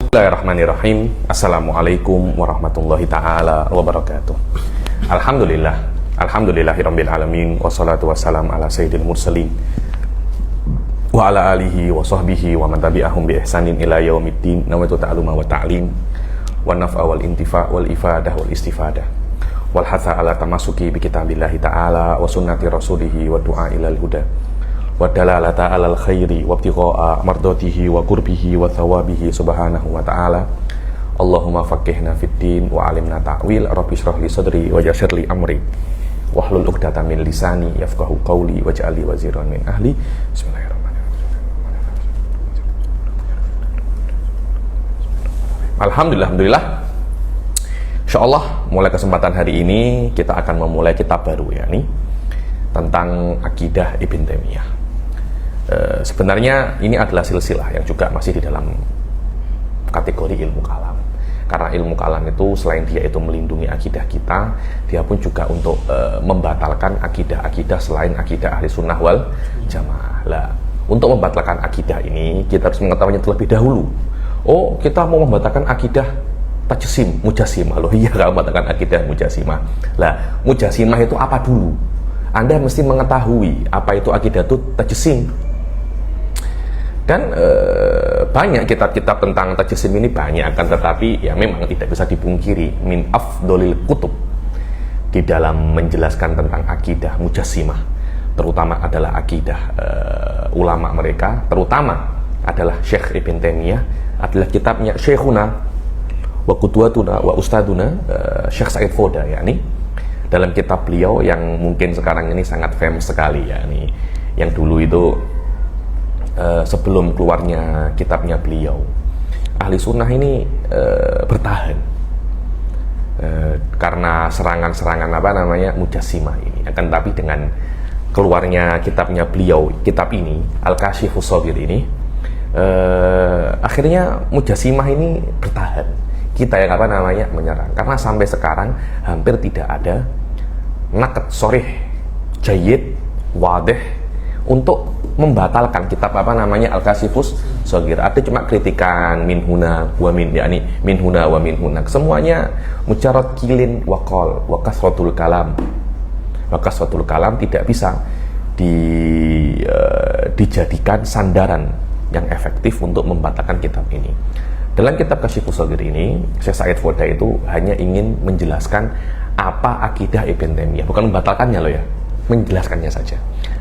Bismillahirrahmanirrahim. Assalamualaikum warahmatullahi ta'ala wabarakatuh. Alhamdulillahirabbil alamin, wassalatu wassalam ala sayyidil mursalin wa ala alihi wa sahbihi wa man tabi'ahum bi ihsanin ila yaumiddin. Nawaitu ta'aluma wa ta'lim wa naf'a wal intifa' wal ifadah wal istifadah wal hatha ala tamasuki bi kitabillahi ta'ala wa sunnati rasulihi wa du'a ilal huda wa dalalata alal khairi wa ibtigha'a mardatihi wa qurbihi wa thawabihi subhanahu wa ta'ala. Allahumma faqihna fid din wa alimna ta'wil, rabbi shrah li sadri wa yassir li amri wahlul 'uqdatam min lisani yafqahu qawli waj'al li waziran min ahli. Bismillahirrahmanirrahim. Alhamdulillah. Insyaallah mulai kesempatan hari ini kita akan memulai kitab baru, yakni tentang akidah Ibn Taimiyah. Sebenarnya ini adalah silsilah yang juga masih di dalam kategori ilmu kalam, karena ilmu kalam itu selain dia itu melindungi akidah kita, dia pun juga untuk membatalkan akidah-akidah selain akidah ahli sunnah wal jamaah. Lah, untuk membatalkan akidah ini kita harus mengetahuinya terlebih dahulu. Oh, kita mau membatalkan akidah tajsim, mujassimah. Loh iya, kalau membatalkan akidah mujassimah. Lah, mujassimah itu apa dulu? Anda mesti mengetahui apa itu akidah itu tajsim. Dan banyak kitab-kitab tentang tajsim ini banyak, akan tetapi ya memang tidak bisa dipungkiri min afdolil kutub di dalam menjelaskan tentang akidah mujassimah, terutama adalah akidah ulama mereka, terutama adalah Syekh Ibn Taimiyah, adalah kitabnya Syekhuna wa qudwatuna wa ustaduna Syekh Said Foda, yakni dalam kitab beliau yang mungkin sekarang ini sangat famous sekali, yakni yang dulu itu sebelum keluarnya kitabnya beliau, ahli sunnah ini bertahan karena serangan-serangan mujassimah ini. Akan tapi dengan keluarnya kitabnya beliau, kitab ini Al-Kashifus Shaghir ini, akhirnya mujassimah ini bertahan. Kita yang menyerang, karena sampai sekarang hampir tidak ada naqd sharih jayyid wadih untuk membatalkan kitab Al-Kashifus Shaghir. Ada cuma kritikan min huna wa min, yakni min huna wa min huna. Semuanya mujarrad kilin wa qol wa kasratul kalam. Wa kasratul kalam tidak bisa dijadikan sandaran yang efektif untuk membatalkan kitab ini. Dalam kitab Kashifus Shaghir ini, Syekh Said Foda itu hanya ingin menjelaskan apa akidah Ibn Taimiyah, bukan membatalkannya loh ya, menjelaskannya saja.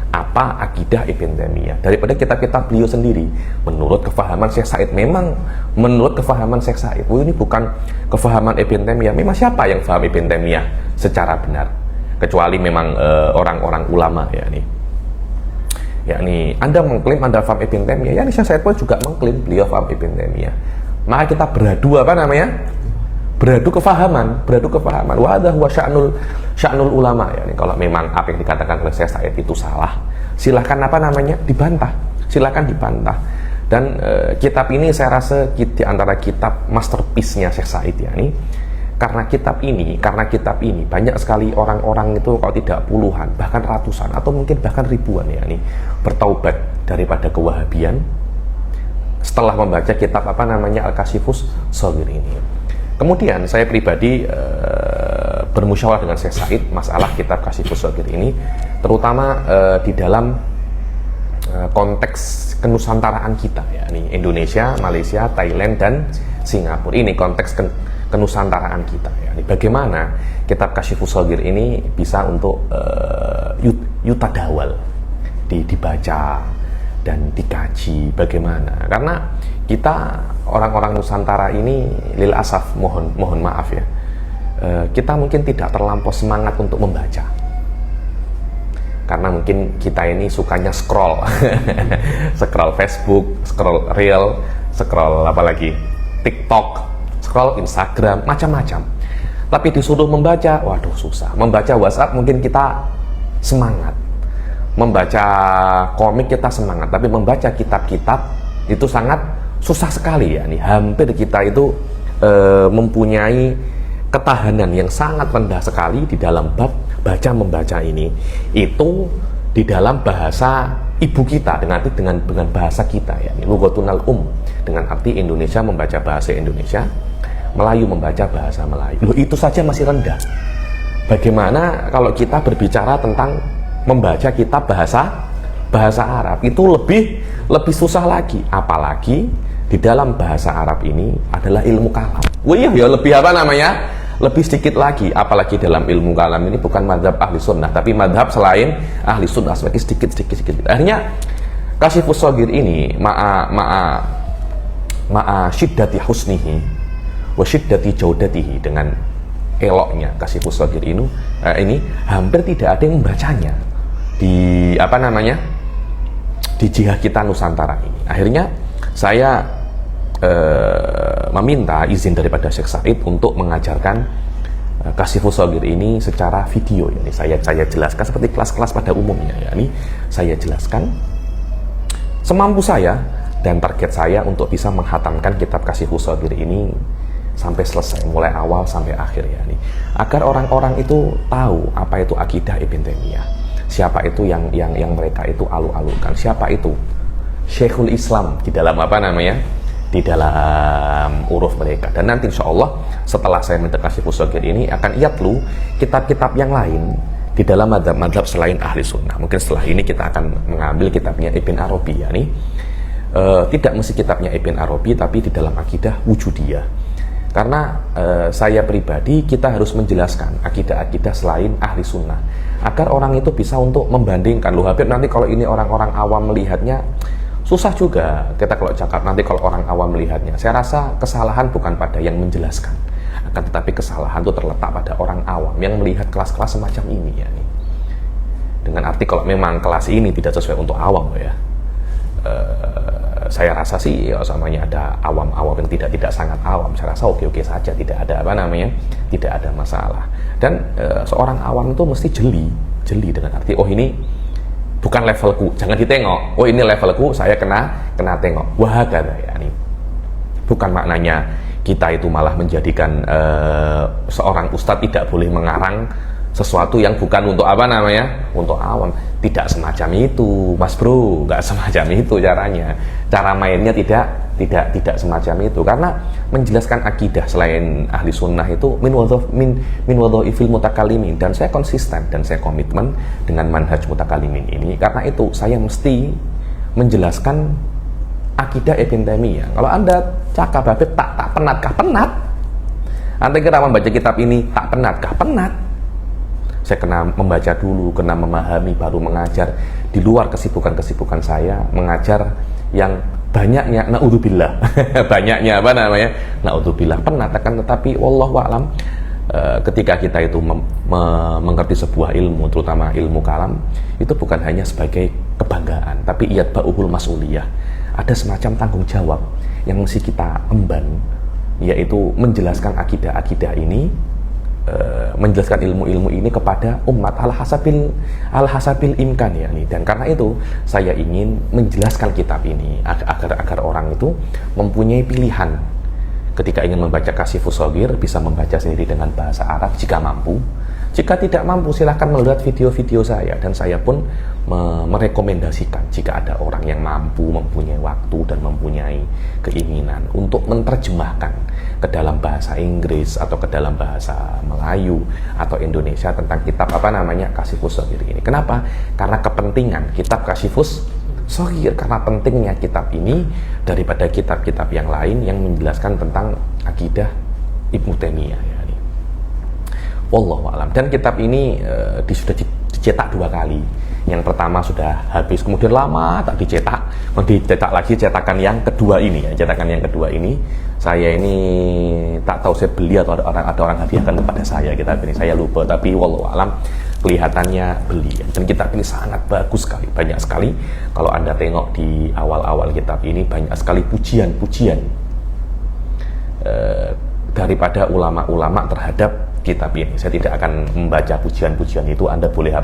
Apa akidah Ibn Taimiyah daripada kitab-kitab beliau sendiri menurut kefahaman Syekh Said. Memang menurut kefahaman Syekh Said, ini bukan kefahaman Ibn Taimiyah. Memang siapa yang paham Ibn Taimiyah secara benar, kecuali memang orang-orang ulama, yakni Anda mengklaim Anda paham Ibn Taimiyah, yakni Syekh Said pun juga mengklaim beliau paham Ibn Taimiyah. Maka kita beradu beradu kefahaman. Wa hadza huwa sya'nul ulama, ya. Kalau memang apa yang dikatakan oleh Syekh Said itu salah, silahkan dibantah. Dan kitab ini saya rasa di antara kitab masterpiece-nya Syekh Said, ya. Karena kitab ini banyak sekali orang-orang itu, kalau tidak puluhan, bahkan ratusan atau mungkin bahkan ribuan, ya, bertaubat daripada kewahabian setelah membaca kitab Al-Kashifus Shaghir ini. Kemudian saya pribadi bermusyawarah dengan Syekh Said masalah kitab Kashifus Shaghir ini, terutama di dalam konteks kenusantaraan kita, yakni Indonesia, Malaysia, Thailand, dan Singapura. Ini konteks kenusantaraan kita, yakni bagaimana kitab Kashifus Shaghir ini bisa untuk yutadawal, dibaca dan dikaji bagaimana. Karena kita orang-orang Nusantara ini lil asaf, mohon maaf ya, kita mungkin tidak terlampau semangat untuk membaca, karena mungkin kita ini sukanya scroll scroll Facebook, scroll reel, scroll apalagi TikTok, scroll Instagram, macam-macam. Tapi disuruh membaca, waduh susah. Membaca WhatsApp mungkin kita semangat, membaca komik kita semangat, tapi membaca kitab-kitab itu sangat susah sekali, ya. Hampir kita itu mempunyai ketahanan yang sangat rendah sekali di dalam bab baca membaca ini. Itu di dalam bahasa ibu kita, dengan bahasa kita, ya, lughatunal dengan arti Indonesia membaca bahasa Indonesia, Melayu membaca bahasa Melayu. Loh, itu saja masih rendah. Bagaimana kalau kita berbicara tentang membaca kitab bahasa Arab? Itu lebih susah lagi, apalagi di dalam bahasa Arab ini adalah ilmu kalam. Wah iya, ya lebih apa namanya? Lebih sedikit lagi, apalagi dalam ilmu kalam ini bukan madhab ahli sunnah, tapi madhab selain ahli sunnah, semakin sedikit. Akhirnya Kasyifus Shaghir ini ma'a syiddati husnihi wa syiddati jaudatihi, dengan eloknya Kasyifus Shaghir ini hampir tidak ada yang membacanya di di jihad kita Nusantara ini. Akhirnya saya meminta izin daripada Syekh Said untuk mengajarkan Kasyifus Shaghir ini secara video. Ini saya jelaskan seperti kelas-kelas pada umumnya ya. Ini saya jelaskan semampu saya, dan target saya untuk bisa menghatamkan kitab Kasyifus Shaghir ini sampai selesai, mulai awal sampai akhir ya, nih, agar orang-orang itu tahu apa itu akidah Ibn Taimiyah, siapa itu yang mereka itu alu-alukan, siapa itu Syekhul Islam di dalam di dalam uruf mereka. Dan nanti insya Allah setelah saya minta Kasyifus Shaghir ini akan yatlu kitab-kitab yang lain di dalam madhab selain ahli sunnah. Mungkin setelah ini kita akan mengambil kitabnya Ibn Arabi ya, nih, tidak mesti kitabnya Ibn Arabi, tapi di dalam akidah wujudiyah. Karena saya pribadi, kita harus menjelaskan akidah-akidah selain ahli sunnah, agar orang itu bisa untuk membandingkan. Loh Habib, nanti kalau ini orang-orang awam melihatnya susah juga. Kita kalau cakap nanti kalau orang awam melihatnya, saya rasa kesalahan bukan pada yang menjelaskan, akan tetapi kesalahan itu terletak pada orang awam yang melihat kelas-kelas semacam ini ya, nih. Dengan arti kalau memang kelas ini tidak sesuai untuk awam ya, saya rasa sih ya, samanya ada awam-awam yang tidak sangat awam, saya rasa oke-oke saja, tidak ada tidak ada masalah. Dan seorang awam itu mesti jeli dengan arti, oh ini bukan levelku, jangan ditengok. Oh ini levelku, saya kena tengok. Wah kata ya, nih, bukan maknanya kita itu malah menjadikan seorang ustadz tidak boleh mengarang sesuatu yang bukan untuk untuk awam. Tidak semacam itu, Mas Bro, nggak semacam itu caranya. Cara mainnya tidak semacam itu, karena menjelaskan akidah selain ahli sunnah itu min wadhaifil mutakalimin, dan saya konsisten dan saya komitmen dengan manhaj mutakalimin ini. Karena itu saya mesti menjelaskan akidah Ibn Taimiyah. Kalau Anda cakap Habib tak penatkah? Penat. Anda kira membaca kitab ini tak penatkah? Penat. Saya kena membaca dulu, kena memahami, baru mengajar. Di luar kesibukan saya, mengajar yang banyaknya naudzubillah. Banyaknya naudzubillah, penat. Akan tetapi wallahu a'lam, ketika kita itu mengerti sebuah ilmu, terutama ilmu kalam, itu bukan hanya sebagai kebanggaan, tapi yatba'uhul mas'uliyah. Ada semacam tanggung jawab yang mesti kita emban, yaitu menjelaskan akidah-akidah ini, menjelaskan ilmu-ilmu ini kepada umat al-hasabil imkan ya, nih. Dan karena itu saya ingin menjelaskan kitab ini agar orang itu mempunyai pilihan ketika ingin membaca Kasyifus Shaghir, bisa membaca sendiri dengan bahasa Arab jika mampu. Jika tidak mampu, silahkan melihat video-video saya, dan saya pun merekomendasikan jika ada orang yang mampu, mempunyai waktu dan mempunyai keinginan untuk menerjemahkan ke dalam bahasa Inggris atau ke dalam bahasa Melayu atau Indonesia tentang kitab Kasyifus Shaghir ini. Kenapa? Karena kepentingan kitab Kasyifus Shaghir, karena pentingnya kitab ini daripada kitab-kitab yang lain yang menjelaskan tentang akidah Ibnu Taimiyah ya. Wallahu a'lam. Dan kitab ini sudah dicetak 2 kali. Yang pertama sudah habis, kemudian lama tak dicetak, dicetak lagi cetakan yang kedua ini ya. Cetakan yang kedua ini saya ini tak tahu saya beli atau ada orang hadiahkan kepada saya kitab ini, saya lupa, tapi wallahu a'lam kelihatannya beli ya. Dan kitab ini sangat bagus sekali, banyak sekali. Kalau Anda tengok di awal-awal kitab ini banyak sekali pujian-pujian daripada ulama-ulama terhadap kitab ini. Saya tidak akan membaca pujian-pujian itu, Anda boleh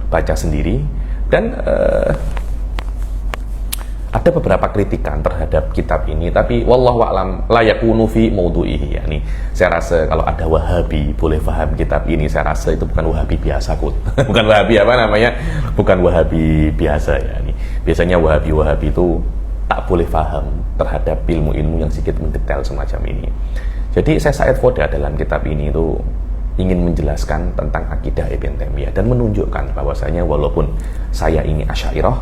baca sendiri. Dan ada beberapa kritikan terhadap kitab ini, tapi wallahu a'lam la yakunu fi maudhu'ihi ya. Nih, saya rasa kalau ada Wahabi boleh paham kitab ini, saya rasa itu bukan Wahabi biasa kok. Bukan Wahabi bukan Wahabi biasa ya. Nih, biasanya Wahabi itu tak boleh paham terhadap ilmu-ilmu yang sedikit mendetail semacam ini. Jadi Syekh Said Foda dalam kitab ini itu ingin menjelaskan tentang akidah Ibn Taimiyah dan menunjukkan bahwasanya walaupun saya ini Asy'ariyah,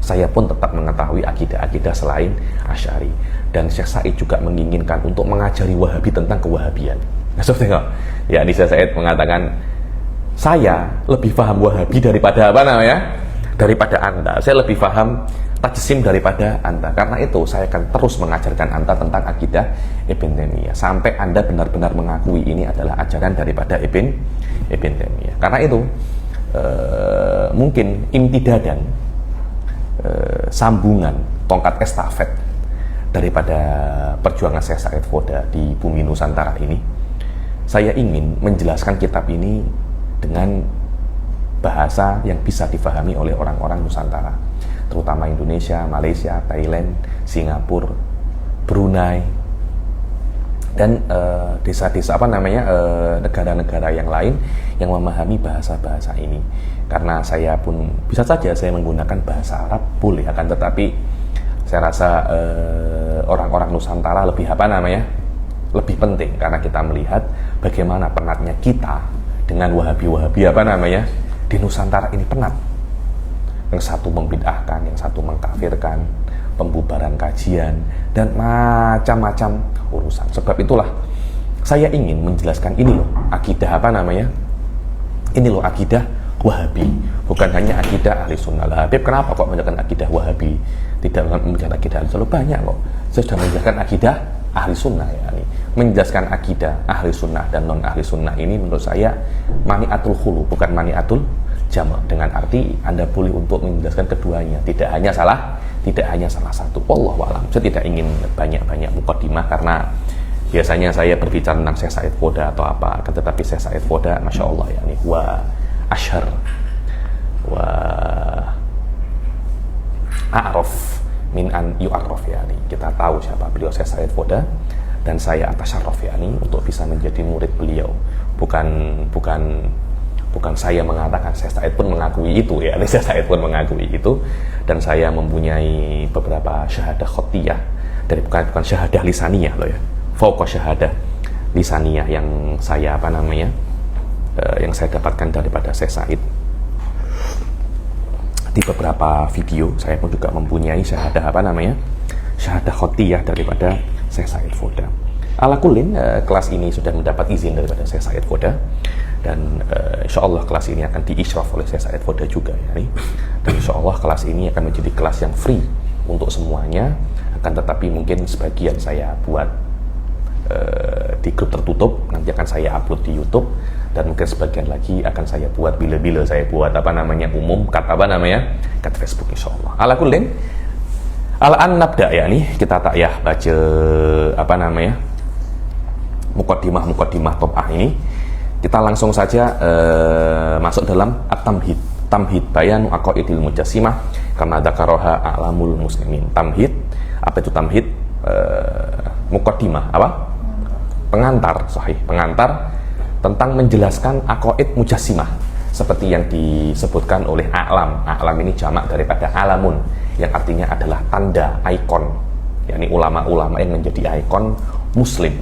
saya pun tetap mengetahui akidah-akidah selain Asy'ari. Dan Syekh Said juga menginginkan untuk mengajari Wahabi tentang kewahabian. Nah, seperti itu. Ya, Syekh Said mengatakan, saya lebih paham Wahabi daripada apa namanya? Daripada Anda. Saya lebih paham tajsim daripada Anda. Karena itu saya akan terus mengajarkan Anda tentang akidah Ibn Taimiyah sampai Anda benar-benar mengakui ini adalah ajaran daripada Ibn Taimiyah. Karena itu mungkin imtidadan, sambungan tongkat estafet daripada perjuangan Syekh Said Foda di bumi Nusantara ini, saya ingin menjelaskan kitab ini dengan bahasa yang bisa difahami oleh orang-orang Nusantara, terutama Indonesia, Malaysia, Thailand, Singapura, Brunei, dan desa-desa negara-negara yang lain yang memahami bahasa-bahasa ini. Karena saya pun bisa saja saya menggunakan bahasa Arab, boleh, akan tetapi saya rasa orang-orang Nusantara lebih lebih penting, karena kita melihat bagaimana penatnya kita dengan Wahabi di Nusantara ini penat. Yang satu membid'ahkan, yang satu mengkafirkan, pembubaran kajian, dan macam-macam urusan. Sebab itulah saya ingin menjelaskan ini loh, akidah ini loh akidah Wahabi, bukan hanya akidah ahli sunnah. Habib kenapa kok menjelaskan akidah Wahabi, tidak menjelaskan akidah ahli sunnah? Banyak kok, saya sudah menjelaskan akidah ahli sunnah. Menjelaskan akidah ahli sunnah dan non ahli sunnah ini menurut saya mani'atul khulu, bukan mani'atul jama', dengan arti Anda boleh untuk menjelaskan keduanya, tidak hanya salah satu. Wallahu a'lam. Saya tidak ingin banyak-banyak muqaddimah karena biasanya saya berbicara tentang Syekh Said Foda atau apa, tetapi Syekh Said Foda Masya Allah wa asyhar wa a'raf min an yu'arraf, kita tahu siapa beliau Syekh Said Foda, dan saya atasyarraf untuk bisa menjadi murid beliau. Bukan saya mengatakan, Syekh Said pun mengakui itu Syekh Said pun mengakui itu, dan saya mempunyai beberapa syahadah khotiyah dari bukan syahadah lisaniyah loh ya, fauqa syahadah lisaniyah yang saya yang saya dapatkan daripada Syekh Said. Di beberapa video saya pun juga mempunyai syahadah syahadah khotiyah daripada Syekh Said Foda. Ala kullin, kelas ini sudah mendapat izin daripada Syekh Said Foda, dan insya Allah kelas ini akan diisyraf oleh Syekh Said Foda juga dan insya Allah kelas ini akan menjadi kelas yang free untuk semuanya, akan tetapi mungkin sebagian saya buat di grup tertutup, nanti akan saya upload di YouTube, dan mungkin sebagian lagi akan saya buat bila-bila saya buat umum, kat Facebook insya Allah. Ala kullin, al-an nabda kita tak baca muqaddimah top'ah ini. Kita langsung saja masuk dalam at-tamhid. Tamhid bayanu aqaidil mujassimah kama dzakaraha a'lamul muslimin. Tamhid, apa itu tamhid? Muqaddimah, pengantar tentang menjelaskan aqaid mujassimah seperti yang disebutkan oleh a'lam. A'lam ini jamak daripada alamun, yang artinya adalah tanda, ikon, ulama-ulama yang menjadi ikon muslim.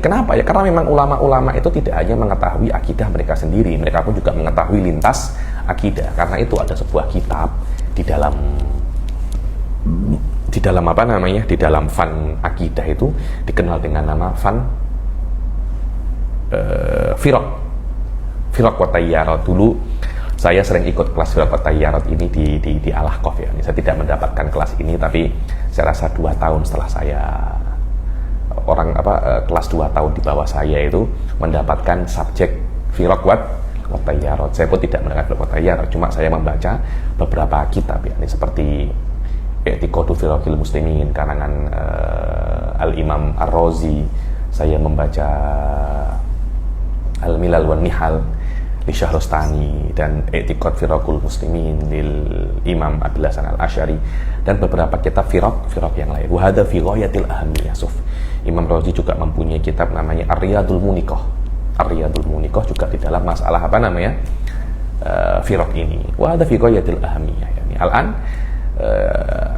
Kenapa? Karena memang ulama-ulama itu tidak hanya mengetahui akidah mereka sendiri, mereka pun juga mengetahui lintas akidah. Karena itu ada sebuah kitab di dalam di dalam fan akidah itu dikenal dengan nama fan Firaq wa Tayyarat. Dulu saya sering ikut kelas Firaq wa Tayyarat ini di Al-Ahqaf Saya tidak mendapatkan kelas ini, tapi saya rasa 2 tahun setelah saya kelas 2 tahun di bawah saya itu mendapatkan subjek Firaq wa Tayyarat. Saya pun tidak mendapatkan Firaq wa Tayyarat, cuma saya membaca beberapa kitab seperti I'tiqadu Firaqil Muslimin karangan Al-Imam Ar-Razi. Saya membaca Al-Milal wan Nihal li Syahrustani, dan I'tiqad Firaqul Muslimin lil Imam Abil Hasan Al-Asy'ari, dan beberapa kitab firaq yang lain. Wa hadza fi ghayatil ahammiyah. Imam Razi juga mempunyai kitab namanya Ar-Riyadul Muniqah. Ar-Riyadul Muniqah juga di dalam masalah firaq ini. Wa hadza fi ghayatil ahammiyah. Al-an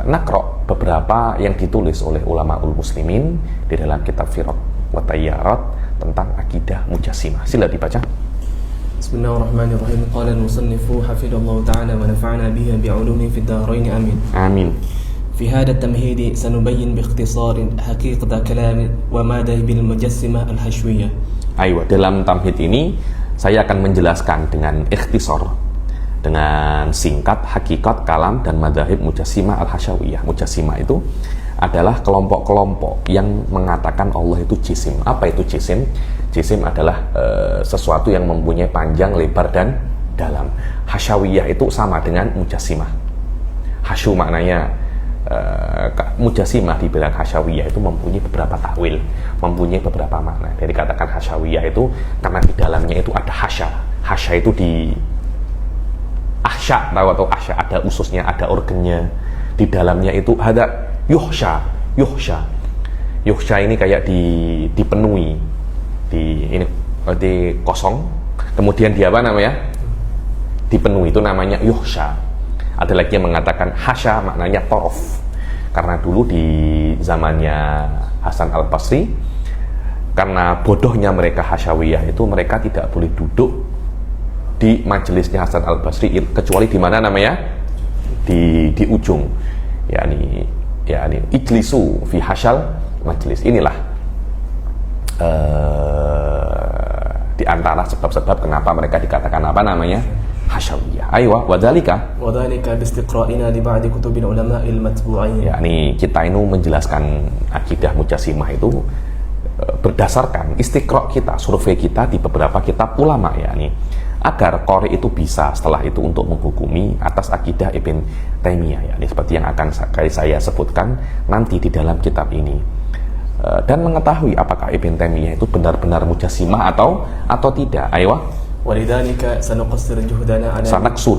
naqra beberapa yang ditulis oleh ulama muslimin di dalam kitab Firaq wa Tayyarat tentang akidah Mujassimah. Sila dibaca. Bismillahirrahmanirrahim. Qala al-musannifu hafidhallahu ta'ala wa nafa'ana bihi bi'ulumihi fid dharain amin. Amin. في هذا التمهيد سنبين باختصار حقيقة كلام ومذاهب المجسمة الحشوية. Ayo, dalam tamhid ini saya akan menjelaskan dengan ikhtisar, dengan singkat hakikat kalam dan madzhab Mujassimah al-Hasyawiyah. Mujassimah itu adalah kelompok-kelompok yang mengatakan Allah itu jisim. Apa itu jisim? Jisim adalah sesuatu yang mempunyai panjang, lebar, dan dalam. Hasyawiyah itu sama dengan Mujassimah. Hasyu maknanya Mujassimah dibilang Hasyawiyah itu mempunyai beberapa takwil, mempunyai beberapa makna. Jadi katakan Hasyawiyah itu karena di dalamnya itu ada hasya. Hasya itu di ahsya, tahu atau ahsya, ada ususnya, ada organnya. Di dalamnya itu ada yuhsya. Yuhsya ini kayak dipenuhi, di kosong. Kemudian dia apa namanya? Dipenuhi, itu namanya yuhsya. Ada lagi yang mengatakan hasya maknanya torof. Karena dulu di zamannya Hasan al-Basri, karena bodohnya mereka Hasyawiyah itu, mereka tidak boleh duduk di majelisnya Hasan al-Basri kecuali di mana namanya? Di ujung. yakni ijlisu fi hasyal majlis. Inilah di antara sebab-sebab kenapa mereka dikatakan apa namanya? Hasyawiyah. Aywa, wadzalika biistiqra'ina li ba'di kutubil ulama'il matbu'in. Yakni kita ini menjelaskan akidah Mujassimah itu berdasarkan istiqra' kita, survei kita di beberapa kitab ulama, yakni agar qari itu bisa setelah itu untuk menghukumi atas akidah Ibn Taimiyah, yakni seperti yang akan saya sebutkan nanti di dalam kitab ini, dan mengetahui apakah Ibn Taimiyah itu benar-benar Mujassimah atau tidak. Aywa. ولذلك سنقصر جهدنا على سنقصر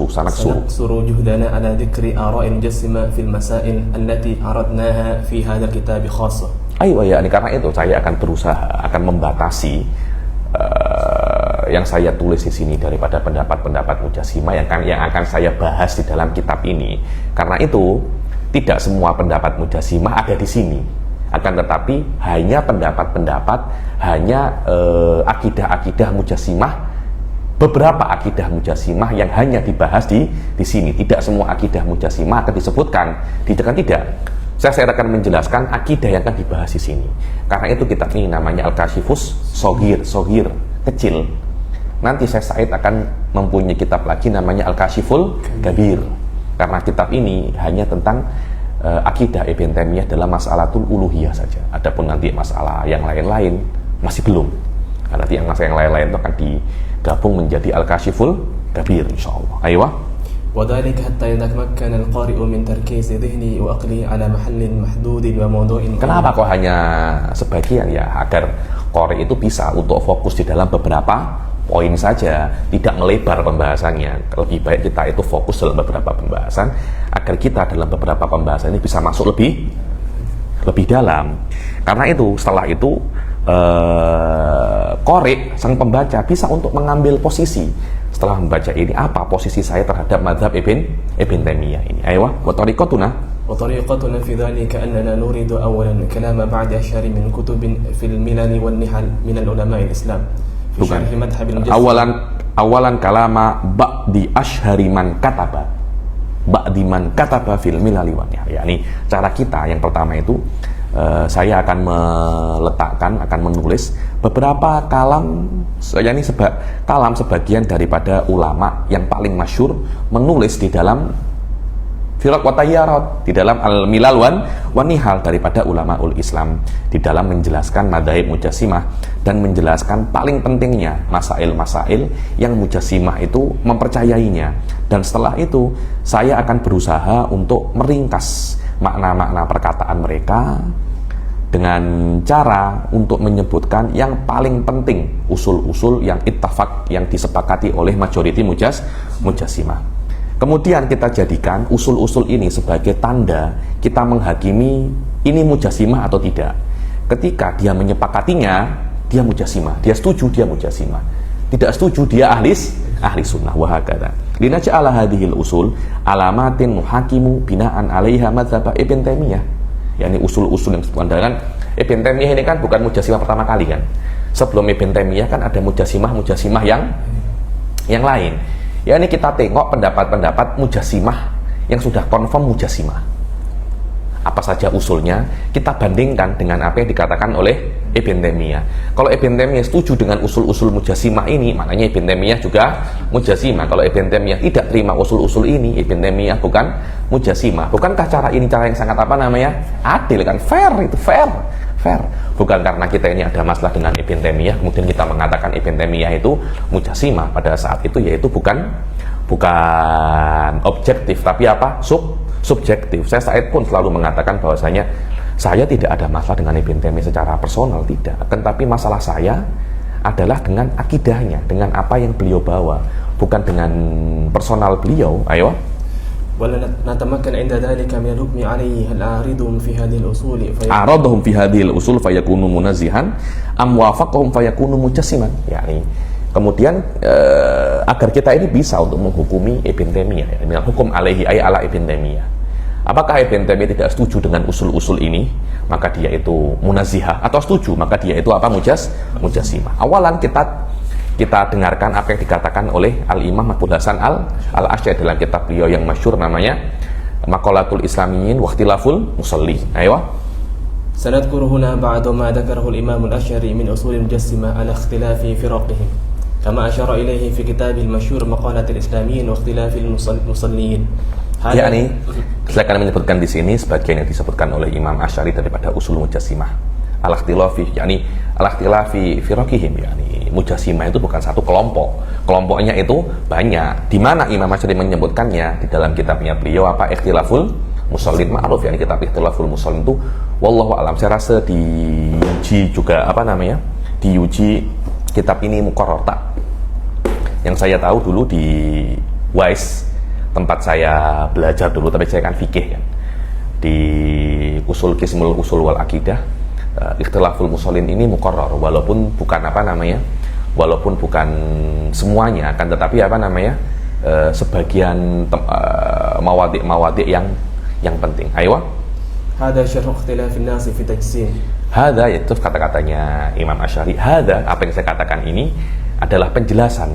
جهدنا على ذكر آراء المجسمة في المسائل التي عرضناها في هذا الكتاب خاصة. Ayo ya, karena itu saya akan berusaha akan membatasi yang saya tulis di sini daripada pendapat-pendapat Mujassimah yang akan saya bahas di dalam kitab ini. Karena itu tidak semua pendapat Mujassimah ada di sini. Akan tetapi hanya pendapat-pendapat, hanya akidah-akidah Mujassimah. Beberapa akidah Mujassimah yang hanya dibahas di sini. Tidak semua akidah Mujassimah akan disebutkan. Tidak. Saya akan menjelaskan akidah yang akan dibahas di sini. Karena itu kitab ini namanya Al-Kashifus Soghir, kecil. Nanti saya Said akan mempunyai kitab lagi namanya Al-Kashiful Kabir. Karena kitab ini hanya tentang akidah Ibn Taimiyah dalam masalatul uluhiyah saja. Adapun nanti masalah yang lain-lain masih belum. Karena nanti masalah yang lain-lain itu akan digabung menjadi Al-Kashiful Kabir insyaallah. Aywa. وذلك حتى يتمكن القارئ من تركيز ذهني وعقلي على محل محدود وموضوع. Kenapa kok hanya sebagian ya? Agar qari itu bisa untuk fokus di dalam beberapa poin saja, tidak melebar pembahasannya. Lebih baik kita itu fokus dalam beberapa pembahasan agar kita dalam beberapa pembahasan ini bisa masuk lebih dalam. Karena itu setelah itu qari, sang pembaca, bisa untuk mengambil posisi. Setelah membaca ini, apa posisi saya terhadap madhab Ibn Taimiyah ini? Aywa, wa tariqatuna في ذلك أننا نريد أولا كلام بعد أشهر من كتب في الملل والنحل من العلماء الإسلام في شرح مذهب المجسمة. awalan kalama ba'di ashhari man kataba fil milali wan nihal. Yakni cara kita yang pertama itu saya akan akan menulis beberapa kalam, yakni kalam sebagian daripada ulama yang paling masyhur menulis di dalam Firaq wa Tayyarat, di dalam Al-Milal wan Nihal daripada ulama-ul Islam, di dalam menjelaskan madzhab Mujassimah dan menjelaskan paling pentingnya masail-masail yang Mujassimah itu mempercayainya. Dan setelah itu saya akan berusaha untuk meringkas makna-makna perkataan mereka dengan cara untuk menyebutkan yang paling penting, usul-usul yang ittafaq, yang disepakati oleh majoriti Mujassimah. Kemudian kita jadikan usul-usul ini sebagai tanda kita menghakimi ini Mujassimah atau tidak. Ketika dia menyepakatinya, dia Mujassimah. Dia setuju, dia Mujassimah. Tidak setuju, dia ahli sunnah. Wa hakadha. Linaj'ala hadhil usul alamatin muhakimu binaan 'alaiha madzhab Ibn Taimiyah. yakni usul-usul yang disebutkan dengan Ibn Taimiyah ini kan bukan Mujassimah pertama kali kan. Sebelum Ibn Taimiyah kan ada Mujassimah yang lain. Ya ini kita tengok pendapat-pendapat Mujassimah yang sudah confirm Mujassimah. Apa saja usulnya, kita bandingkan dengan apa yang dikatakan oleh Ibn Taimiyah. Kalau Ibn Taimiyah setuju dengan usul-usul Mujassimah ini, maknanya Ibn Taimiyah juga Mujassimah. Kalau Ibn Taimiyah tidak terima usul-usul ini, Ibn Taimiyah bukan Mujassimah. Bukankah cara ini cara yang sangat adil kan? Fair itu, fair. Bukan karena kita ini ada masalah dengan Ibn Taimiyah kemudian kita mengatakan Ibn Taimiyah itu Mujassimah. Pada saat itu yaitu bukan objektif, tapi subjektif. Saya Said pun selalu mengatakan bahwasanya saya tidak ada masalah dengan Ibn Taimiyah secara personal, tidak. Tetapi masalah saya adalah dengan akidahnya, dengan apa yang beliau bawa, bukan dengan personal beliau. Ayo. ولا نتمكن عند ذلك من الحكم عليه هل أعرضهم في هذه الأصول أعرضهم في هذه الأصول فيكونوا منزها أم وافقهم فيكونوا مجسما. Yani kemudian agar kita ini bisa untuk menghukumi Ibn Taimiyah, dengan hukum alaihi ay ala Ibn Taimiyah. Apakah Ibn Taimiyah tidak setuju dengan usul-usul ini, maka dia itu munazihah, atau setuju maka dia itu mujassimah. Awalan kita dengarkan apa yang dikatakan oleh Al-Imam Abul Hasan Al-Asy'ari dalam kitab beliau yang masyhur namanya Maqalatul Islamiyyin wa Ikhtilaful Musalli. Ayo. سنذكر هنا بعض ما ذكره الإمام الأشعري من أصول المجسمة على اختلاف فرقهم كما أشار إليه في كتابه المشهور مقالة الإسلاميين واختلاف المصليين. yakni saya akan menyebutkan di sini sebagian yang disebutkan oleh Imam Asy'ari daripada usul mujassimah. Al-ikhtilafi yakni al-ikhtilafi firaqihim, yakni mujassimah itu bukan satu kelompoknya itu banyak. Di mana Imam Asy'ari menyebutkannya di dalam kitabnya beliau apa ikhtilaful musallin ma'ruf, yakni kitab ikhtilaful musallin itu wallahu alam saya rasa diuji juga diuji kitab ini muqarrar tak. Yang saya tahu dulu di WAIS tempat saya belajar dulu, tapi saya kan fikih kan. Di usul qismul usul wal akidah ikhtilaful musallin ini muqarrar, walaupun bukan semuanya, akan tetapi sebagian mawadi' yang penting. Ayo. Hada syarh ikhtilaf an-nas fi tajsim. Hada itu kata-katanya Imam Asy'ari. Hada, apa yang saya katakan ini adalah penjelasan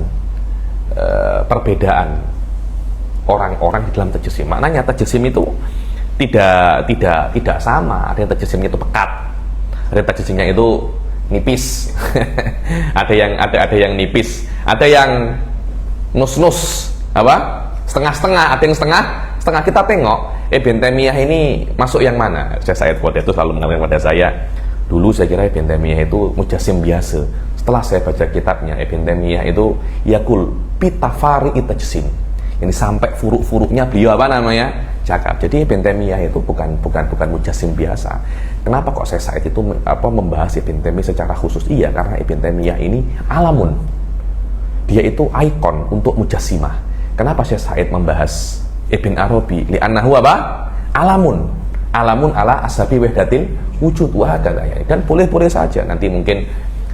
perbedaan orang-orang di dalam tajsim. Maknanya tajsim itu tidak sama. Ada yang tajsimnya itu pekat, ada tajsimnya itu nipis. ada yang nipis, ada yang nus-nus, setengah-setengah, ada yang setengah. Kita tengok Ibn Taimiyah ini masuk yang mana? Said Qutb itu selalu mengatakan kepada saya, dulu saya kira Ibn Taimiyah itu mujassim biasa. Setelah saya baca kitabnya, Ibn Taimiyah itu yakul pitafari tajsim. Ini sampai furuk-furuknya beliau cakap. Jadi Ibn Taimiyah itu bukan mujassim biasa. Kenapa kok saya Said itu membahas Ibn Taimiyah secara khusus? Iya, karena Ibn Taimiyah ini alamun. Dia itu ikon untuk mujassimah. Kenapa saya Said membahas Ibn Arabi? Li'annahu alamun ala ashabi wahdatil wujud wa hakadha. Dan boleh-boleh saja nanti mungkin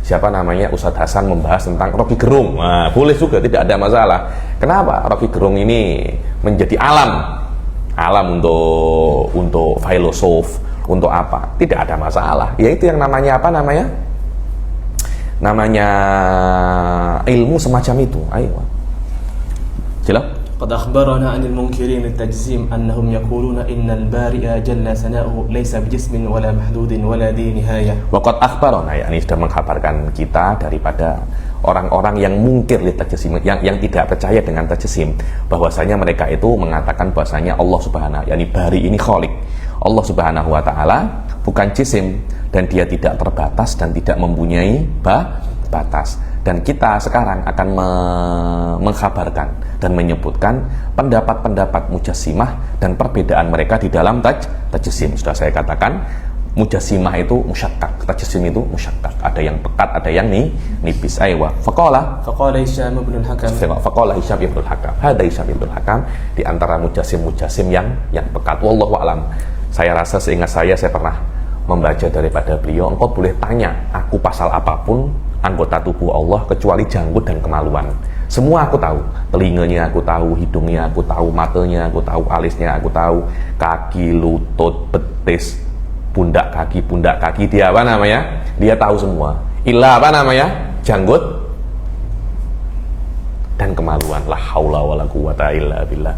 Ustadz Hasan membahas tentang Rocky Gerung. Nah, boleh juga, tidak ada masalah. Kenapa Rocky Gerung ini menjadi alam untuk filosof, untuk apa? Tidak ada masalah. Yaitu yang namanya ilmu semacam itu. Ayo. Jelas? قد أخبرنا عن المنكرين التجسيم أنهم يقولون إن البارئ جل ثناؤه ليس بجسم ولا محدود ولا ذي نهاية. وقد أخبرنا, ini sudah mengkabarkan kita daripada orang-orang yang mungkir li tajsim, yang tidak percaya dengan tajsim, bahwasanya mereka itu mengatakan bahwasanya Allah Subhanahu, yakni bari ini khaliq, Allah Subhanahu wa taala bukan jisim dan dia tidak terbatas dan tidak mempunyai batas. Dan kita sekarang akan mengkhabarkan dan menyebutkan pendapat-pendapat mujassimah dan perbedaan mereka di dalam tajsim. Sudah saya katakan, mujassimah itu musyakkak, tajsim itu musyakkak. Ada yang pekat, ada yang nipis. Aywa. Faqala Hisham ibn al-Hakam. Faqala Hisham ibn al-Hakam. Hada Hisham ibn al-Hakam di antara mujassim yang pekat. Wallahu alam. Saya rasa seingat saya pernah membaca daripada beliau, engkau boleh tanya aku pasal apapun anggota tubuh Allah kecuali janggut dan kemaluan. Semua aku tahu, telinganya aku tahu, hidungnya aku tahu, matanya aku tahu, alisnya aku tahu, kaki, lutut, betis, pundak kaki, dia apa namanya? Dia tahu semua. Illa apa namanya? Janggut dan kemaluan. La haula wala quwata illa billah.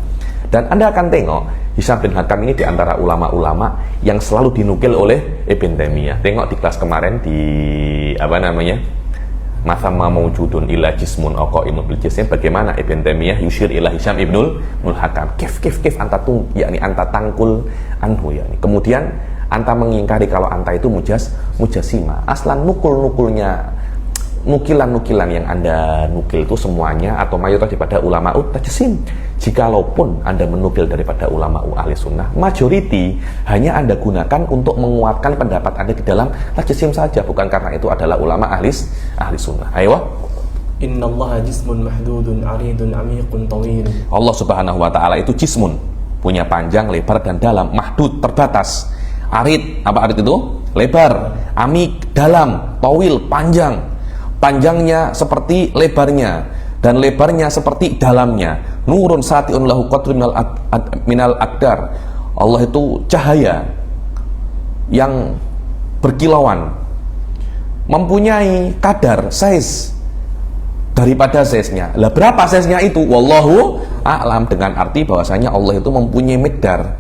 Dan Anda akan tengok Hisham bin Hakam ini diantara ulama-ulama yang selalu dinukil oleh Ibn Taimiyah. Tengok di kelas kemarin di apa namanya? Masamma mawjudun illa jismun aqaimun bil jism, bagaimana Ibn Taimiyah yushir ila Hisham ibnul Hakam. Kif anta yakni anta tangkul anhu yakni. Kemudian anta mengingkari kalau anta itu mujasima. Aslan nukilan-nukilan yang Anda nukil itu semuanya atau mayoritas daripada ulama tajsim. Jikalaupun Anda menukil daripada ulama ahli sunnah, majority hanya Anda gunakan untuk menguatkan pendapat Anda di dalam tajsim saja, bukan karena itu adalah ulama ahli sunnah. Ayo. Innallaha jismun mahdudun aridun amiqun tawil. Allah Subhanahu wa taala itu jismun, punya panjang, lebar dan dalam, mahdud terbatas. Arid, apa arid itu? Lebar, amik dalam, tawil panjang. Panjangnya seperti lebarnya dan lebarnya seperti dalamnya. Nurun satiun lahu qadrun minal aqdar. Allah itu cahaya yang berkilauan, mempunyai kadar size daripada size-nya. Lah berapa size-nya itu? Wallahu a'lam, dengan arti bahwasanya Allah itu mempunyai miqdar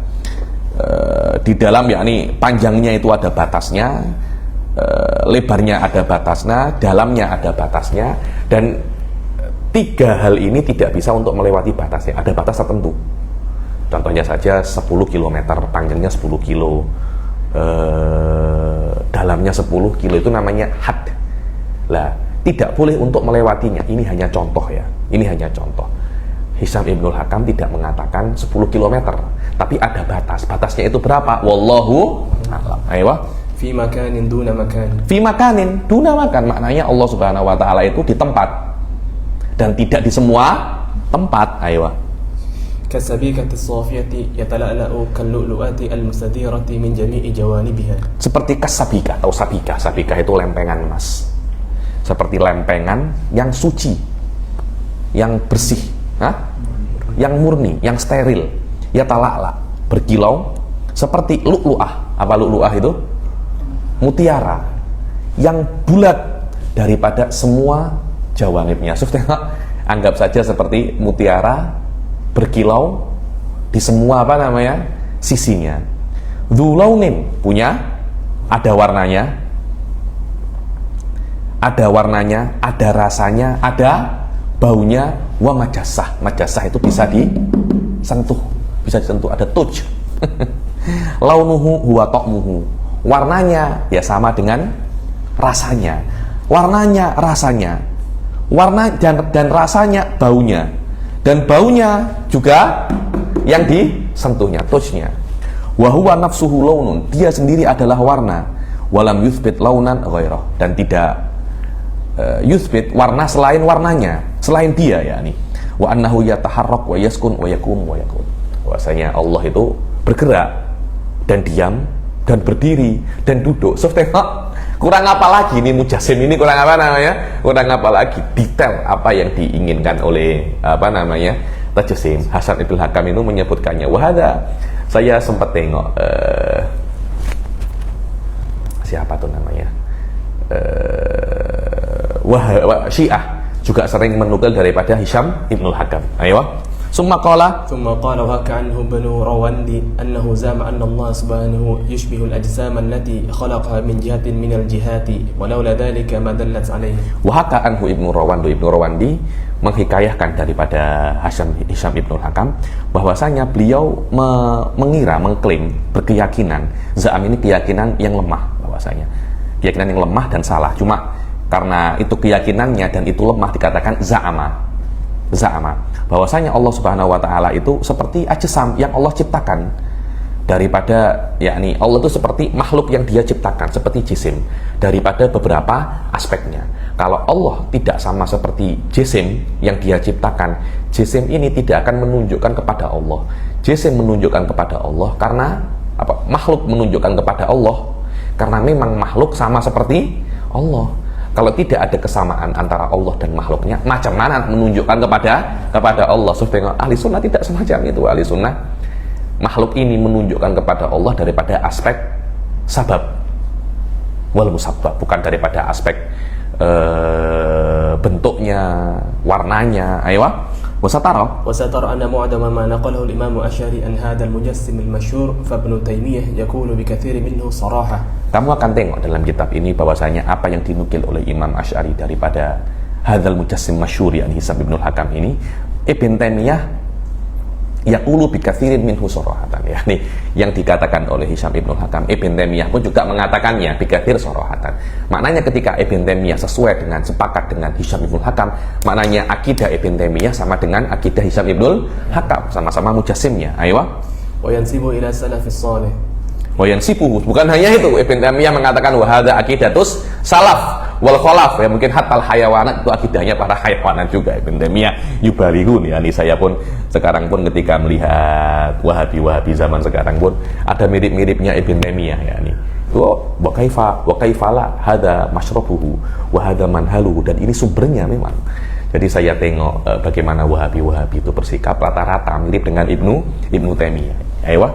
di dalam, yakni panjangnya itu ada batasnya, lebarnya ada batasnya, dalamnya ada batasnya, dan tiga hal ini tidak bisa untuk melewati batasnya. Ada batas tertentu. Contohnya saja 10 km, panjangnya 10 kilo, dalamnya 10 kilo, itu namanya had. Lah, tidak boleh untuk melewatinya. Ini hanya contoh ya. Ini hanya contoh. Hisham ibnul Hakam tidak mengatakan 10 km, tapi ada batas. Batasnya itu berapa? Wallahu a'lam. Ayo. Fi makanin duna makan. Fi makanin duna makan, maknanya Allah Subhanahu wa taala itu di tempat dan tidak di semua tempat. Ayo. Kasabikati safiyati yatala'la'u kallu'lu'ati al-mustadirati min jami'i jawanibiha. Seperti kasabika atau sabika. Sabika itu lempengan emas. Seperti lempengan yang suci, yang bersih, yang murni, yang steril. Yatala'la, berkilau seperti lu'lu'ah. Apa lu'lu'ah itu? Mutiara yang bulat daripada semua jawanibnya. Anggap saja seperti mutiara berkilau di semua apa namanya sisinya. Dzulaunin, punya ada warnanya, ada rasanya, ada baunya. Wa majasah, majasah itu bisa disentuh, ada touch. Launuhu huwa ta'muhu, warnanya ya sama dengan rasanya, warna dan rasanya, baunya, dan baunya juga yang disentuhnya, touchnya. Wa huwa nafsuhu launun, dia sendiri adalah warna. Walam yuthbit launan ghairah, dan tidak yuthbit warna selain warnanya, selain dia, yakni wa annahu yataharrak wa yaskun wa yakum wa yakun. Bahwasanya Allah itu bergerak dan diam dan berdiri dan duduk. So, tengok, kurang apa lagi ini mujassim ini, kurang apa namanya? Kurang apa lagi detail apa yang diinginkan oleh apa namanya? Tajsim. Hasan ibn Hakam itu menyebutkannya. Wahada, saya sempat tengok siapa tuh namanya? Syiah juga sering menukil daripada Hisham ibn Hakam. Ayo. ثم قال وحكى عنه بنو روندي أنه زعم أن الله سبحانه يشبه الأجسام التي خلقها من جهة من الجهات ولولا ذلك ما دلت عليه. وحكى عنه Ibnu Rawandi menghikayahkan daripada Hisham ibn Hakam bahwasanya beliau mengira, mengklaim, berkeyakinan, za'am ini keyakinan yang lemah, bahwasanya keyakinan yang lemah dan salah. Cuma karena itu keyakinannya dan itu lemah dikatakan za'ama, bahwasanya Allah Subhanahu wa taala itu seperti ajsam yang Allah ciptakan daripada, yakni Allah itu seperti makhluk yang dia ciptakan, seperti jisim daripada beberapa aspeknya. Kalau Allah tidak sama seperti jisim yang dia ciptakan, jisim ini tidak akan menunjukkan kepada Allah. Jisim menunjukkan kepada Allah karena apa? Makhluk menunjukkan kepada Allah karena memang makhluk sama seperti Allah. Kalau tidak ada kesamaan antara Allah dan makhluknya, macam mana menunjukkan kepada Allah? Sebenarnya ahli sunnah tidak semacam itu. Ahli sunnah, makhluk ini menunjukkan kepada Allah daripada aspek sabab wal musabbab, bukan daripada aspek bentuknya, warnanya. Ayo, وسترى أن معظم ما نقله الإمام الأشعري عن هذا المجسم المشهور فابن تيمية يقول بكثير منه صراحة. Kamu akan tengok dalam kitab ini bahwasanya apa yang dinukil oleh Imam Asy'ari daripada hadzal mujassim masyhur yakni Hisam Ibnul Hakam ini, Ibn Taimiyah yaqulu bi katsirin minhu sarahatan, yakni yang dikatakan oleh Hisam Ibnul Hakam, Ibn Taimiyah pun juga mengatakannya bi katsir sarahatan. Maknanya ketika Ibn Taimiyah sesuai dengan sepakat dengan Hisam Ibnul Hakam, maknanya akidah Ibn Taimiyah sama dengan akidah Hisam Ibnul Hakam, sama-sama mujassimnya. Ayo. Wa yansibu ila salafis salih. Wayansipuhu, bukan hanya itu, Ibn Taimiyah mengatakan wahada akidatus salaf wal khalaf, ya mungkin hatal hayawanat, itu akidahnya para hayawanat juga. Ibn Taimiyah yubalihun, ya ini saya pun sekarang pun ketika melihat wahabi zaman sekarang pun ada mirip-miripnya Ibn Taimiyah, ya ini wa kaifala hada masyrabuhu wa hada manhaluhu, dan ini sumbernya memang. Jadi saya tengok bagaimana wahabi itu bersikap rata-rata mirip dengan Ibnu Taimiyah. Ayo.